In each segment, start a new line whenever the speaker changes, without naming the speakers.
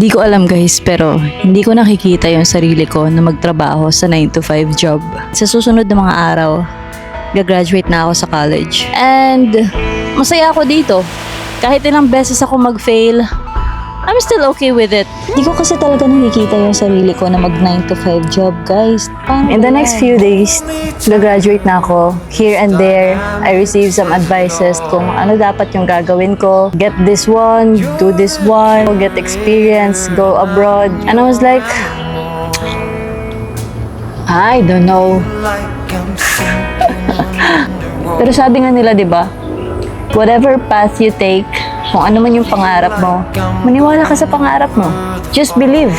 Di ko alam guys, pero hindi ko nakikita yung sarili ko na magtrabaho sa 9 to 5 job. Sa susunod na mga araw, gagraduate na ako sa college. And masaya ako dito. Kahit ilang beses ako mag-fail, I'm still okay with it. Di ko kasi talaga nakikita yung sarili ko na mag 9 to 5 job, guys. In the next few days, gagraduate na ako. Here and there, I receive some advices kung ano dapat yung gagawin ko. Get this one, do this one, get experience, go abroad. And I was like, I don't know. Pero sabi nga nila, di ba? Whatever path you take, kung ano man yung pangarap mo, maniwala ka sa pangarap mo. Just believe.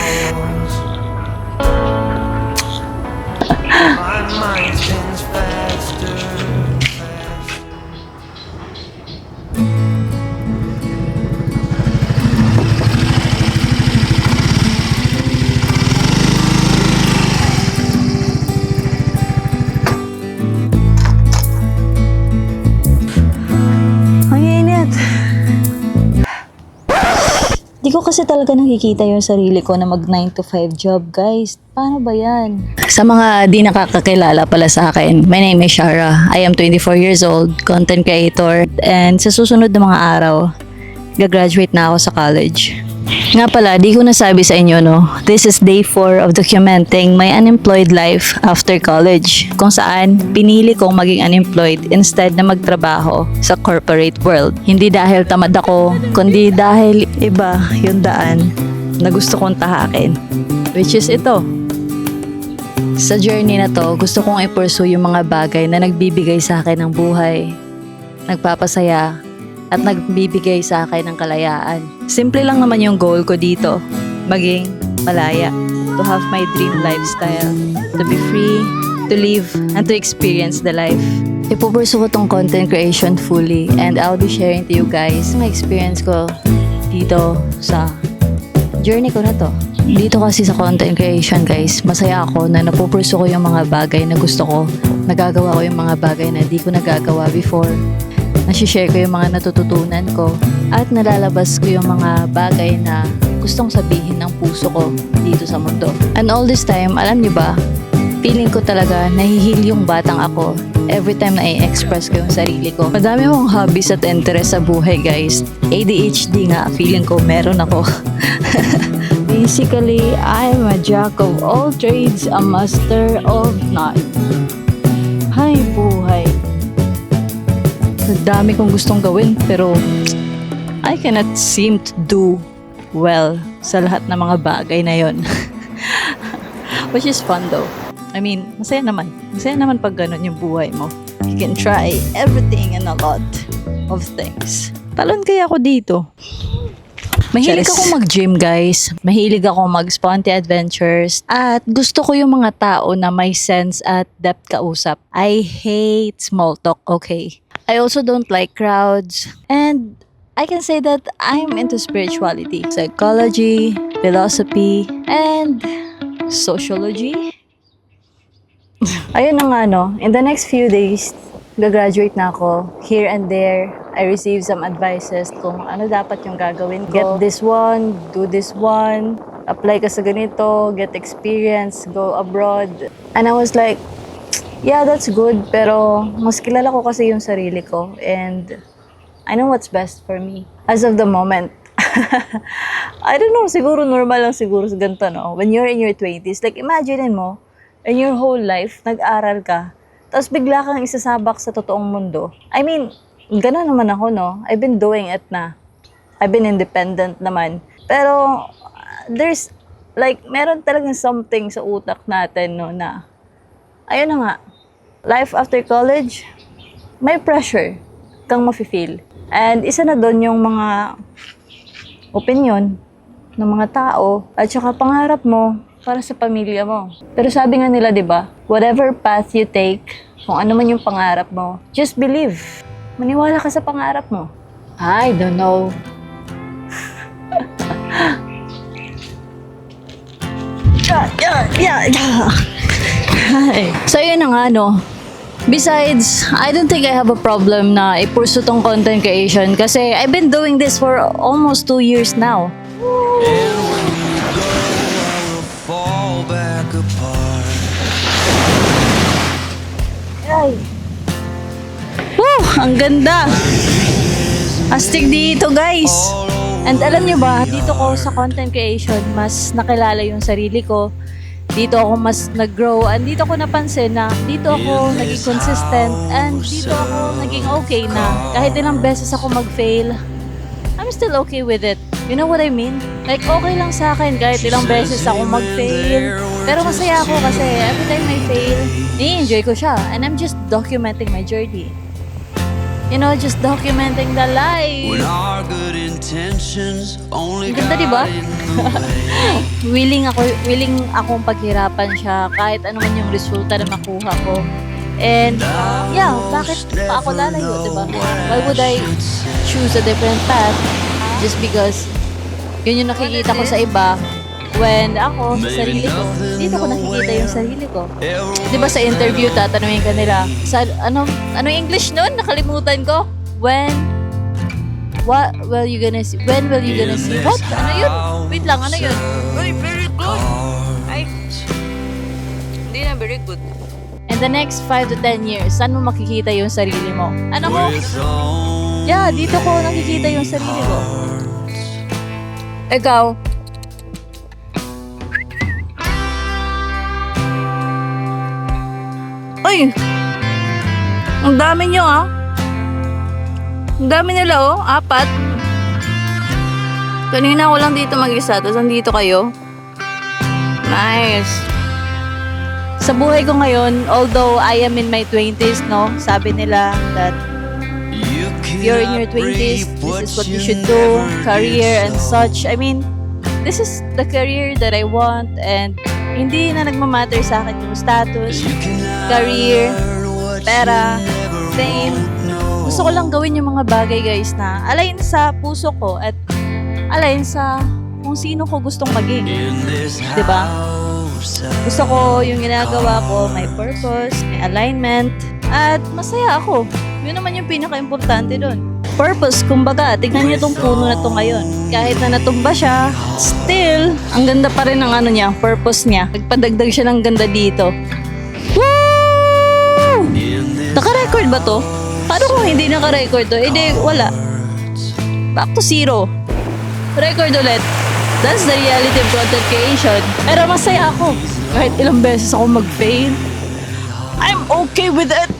Di ko kasi talaga nakikita yung sarili ko na mag 9 to 5 job, guys. Paano ba yan? Sa mga di nakakakilala pala sa akin, my name is Shara. I am 24 years old, content creator. And sa susunod na mga araw, gagraduate na ako sa college. Nga pala, di ko nasabi sa inyo, no? This is day 4 of documenting my unemployed life after college. Kung saan, pinili kong maging unemployed instead na magtrabaho sa corporate world. Hindi dahil tamad ako, kundi dahil iba yung daan na gusto kong tahakin. Which is ito. Sa journey na to, gusto kong i-pursue yung mga bagay na nagbibigay sa akin ng buhay, nagpapasaya, at nagbibigay sa akin ng kalayaan. Simple lang naman yung goal ko dito, maging malaya, to have my dream lifestyle, to be free, to live, and to experience the life. Ipupurso ko tong content creation fully, and I'll be sharing to you guys my experience ko dito sa journey ko na to. Dito kasi sa content creation, guys, masaya ako na napupurso ko yung mga bagay na gusto ko, nagagawa ko yung mga bagay na di ko nagagawa before. Nasishare ko yung mga natututunan ko at nalalabas ko yung mga bagay na gustong sabihin ng puso ko dito sa mundo. And all this time, alam niyo ba, feeling ko talaga nahihil yung batang ako every time na i-express ko yung sarili ko. Madami akong hobbies at interest sa buhay, guys. ADHD nga, feeling ko meron ako. Basically, I'm a jack of all trades, a master of none. Hay buhay. Dami kong gustong gawin pero I cannot seem to do well sa lahat ng mga bagay na yon. Which is fun though. I mean, masaya naman. Masaya naman pag ganun yung buhay mo. You can try everything and a lot of things. Talon kaya ako dito. Mahilig ako mag-gym, guys. Mahilig ako mag-sponty adventures. At gusto ko yung mga tao na may sense at depth kausap. I hate small talk, okay? I also don't like crowds. And I can say that I'm into spirituality, psychology, philosophy, and sociology. Ayun na nga, no? In the next few days, gagraduate na ako. Here and there, I receive some advices kung ano dapat yung gagawin ko. Get this one, do this one, apply ka sa ganito, get experience, go abroad. And I was like, yeah, that's good, pero mas kilala ko kasi yung sarili ko and I know what's best for me as of the moment. I don't know, siguro normal lang siguro sa ganito, no? When you're in your 20s, like imagine mo, in your whole life, nag-aral ka, tapos bigla kang isasabak sa totoong mundo. I mean, gano'n naman ako, no? I've been doing it na. I've been independent naman. Pero, there's, like, meron talagang something sa utak natin, no, na, ayun na nga, life after college, may pressure kang mafe-feel. And isa na doon yung mga opinion ng mga tao at saka pangarap mo para sa pamilya mo. Pero sabi nga nila, di ba, whatever path you take, kung ano man yung pangarap mo, just believe. Maniwala ka sa pangarap mo. I don't know. Yeah. So yun na nga, no. Besides, I don't think I have a problem na i-pursue tong content creation kasi I've been doing this for almost 2 years now. Ang ganda! Astig dito, guys! And alam nyo ba, dito ko sa content creation, mas nakilala yung sarili ko. Dito ako mas nag-grow. And dito ko napansin na dito ako naging consistent. And dito ako naging okay na. Kahit ilang beses ako mag-fail, I'm still okay with it. You know what I mean? Like, okay lang sa akin kahit ilang beses ako mag-fail. Pero masaya ako kasi every time I fail, i-enjoy ko siya. And I'm just documenting my journey. You know, just documenting the life. Ang ganda, diba? willing akong paghirapan siya kahit ano man yung resulta na makuha ko. And, yeah, bakit pa ako lalayo, diba? Why would I choose a different path just because yun yung nakikita ko sa iba when ako sa sarili ko, dito ko nakikita yung sarili ko. Diba sa interview, tatanungin ka nila, ano English nun? Nakalimutan ko. When will you gonna see? What? Ano yun? Wait lang, ano yun? Uy, very good! Ay, hindi na very good. In the next 5 to 10 years, saan mo makikita yung sarili mo? Ano ko? Yeah, dito ko nakikita yung sarili ko. Ikaw? Ay! Ang dami nyo ah. Ang dami nila oh. 4. Kanina ako lang dito mag-isa, tapos andito kayo. Nice. Sa buhay ko ngayon, although I am in my 20s, no? Sabi nila that if you're in your 20s, this is what you should do, career and such. I mean, this is the career that I want and hindi na nagmamatter sa akin yung status, career, pera, fame. Gusto ko lang gawin yung mga bagay guys na align sa puso ko at align sa kung sino ko gustong maging. Diba? Gusto ko yung ginagawa ko, may purpose, may alignment, at masaya ako. Yun naman yung pinaka-importante doon. Purpose, kumbaga, tignan niyo tong puno na to ngayon. Kahit na natumba siya, still, ang ganda pa rin ng ano niya, purpose niya. Nagpadagdag siya ng ganda dito. Woo! Naka-record ba to? Paano kung hindi naka-record to? Eh di, wala. Back to zero. Record ulit. That's the reality of content creation. Pero masaya ako. Kahit ilang beses ako mag-fail, I'm okay with it.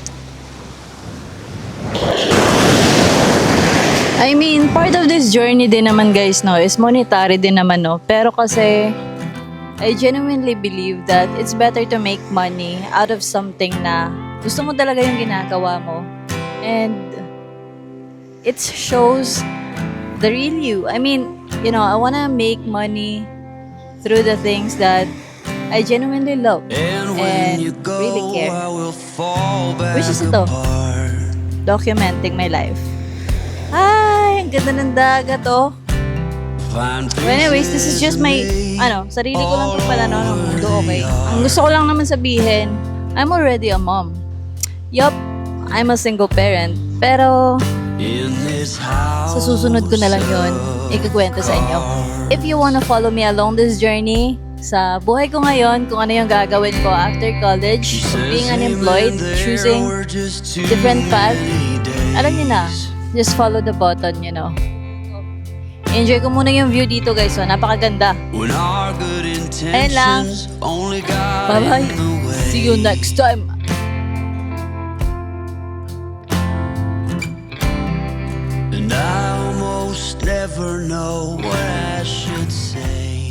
I mean, part of this journey din naman guys, no, is monetary din naman, no. Pero kasi, I genuinely believe that it's better to make money out of something na gusto mo talaga yung ginagawa mo. And it shows the real you. I mean, you know, I wanna make money through the things that I genuinely love and really care. Which is ito, documenting my life. Ay, ang ganda ng dagat, oh. Well, anyways, this is just my, sarili ko lang ito pala, no, ng mundo, okay? Ang gusto ko lang naman sabihin, I'm already a mom. Yup, I'm a single parent. Pero, sa susunod ko na lang yun, ikukwento sa inyo. If you wanna follow me along this journey, sa buhay ko ngayon, kung ano yung gagawin ko after college, being unemployed, choosing different path, alam niyo na, just follow the button, you know. Enjoy ko muna yung view dito guys, so napakaganda. Ayun lang. Bye-bye. See you next time.
And I almost never know what I should say.